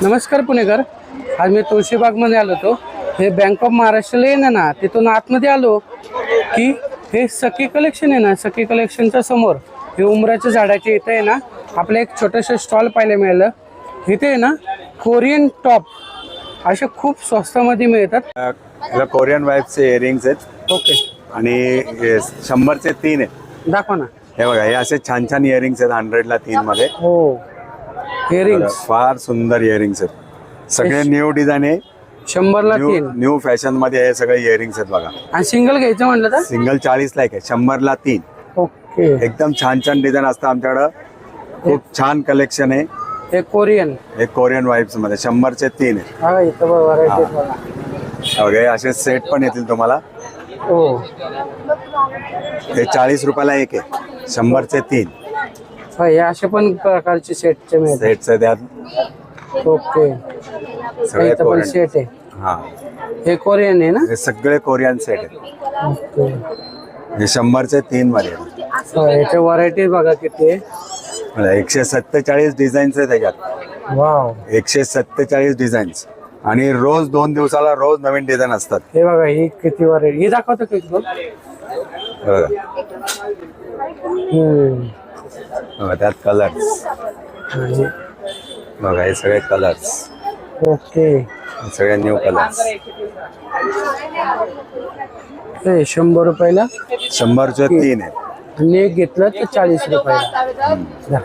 नमस्कार पुणेकर. आज मी तुळशीबागमध्ये आलो होतो. हे बँक ऑफ महाराष्ट्रला येणं ना, तिथून आतमध्ये आलो की हे सखी कलेक्शन आहे ना, सखी कलेक्शनच्या समोर हे उमराच्या झाडाचे इथे आहे ना आपलं एक छोटंसं स्टॉल पाहायला मिळालं. इथे आहे ना कोरियन टॉप असे खूप स्वस्तामध्ये मिळतात. याला कोरियन वाईफचे इयरिंग्स आहेत ओके, आणि 100चे 3 आहेत. दाखवा ना. हे बघा, हे असे छान छान इयरिंग्स आहेत 100ला 3 मध्ये. हो, इयरिंग्स फार सुंदर इयरिंग्स आहेत. सगळे न्यू डिझाईन आहे, 100ला 3 न्यू फॅशन मध्ये हे सगळे इयरिंग्स आहेत बघा. आणि सिंगल घ्यायचं म्हटलं तर सिंगल 40ला आहे, 100ला 3. ओके. एकदम छान छान डिझाईन असतं आमच्याकडं. खूप छान कलेक्शन आहे. हे कोरियन हे कोरियन वाईफ्स मध्ये 100चे 3 आहे. हा, इथं व्हरायटी बघा. वगैरे असे सेट पण येतील तुम्हाला. हो, हे 40 रुपयाला एक आहे, 100चे 3 हे असे पण प्रकारचे सेटचे मिळतात. सेटचं त्यात ओके, सगळे इथं पण कोरियन. सेट आहे. हा, हे कोरियन आहे ना. हे सगळे कोरियन सेट आहेत. ओके. हे 100चे 3 मध्ये आहेत. याच्या व्हरायटी बघा किती आहे. 147 डिझाईन्स आहेत त्याच्यात. वाव, 147 डिझाईन्स, आणि रोज 2 दिवसाला रोज नवीन डिझाईन असतात. हे बघा ही किती व्हरायटी. ही दाखवतो की बघ. बघा. हम्म. बघा, त्यात कलर्स आणि- बघा, हे सगळे कलर्स, ओके. सगळे न्यू कलर्स. हे 100 रुपयाला 100चे 3 आहेत. आणि एक घेतलं तर 40 रुपयाला. जा.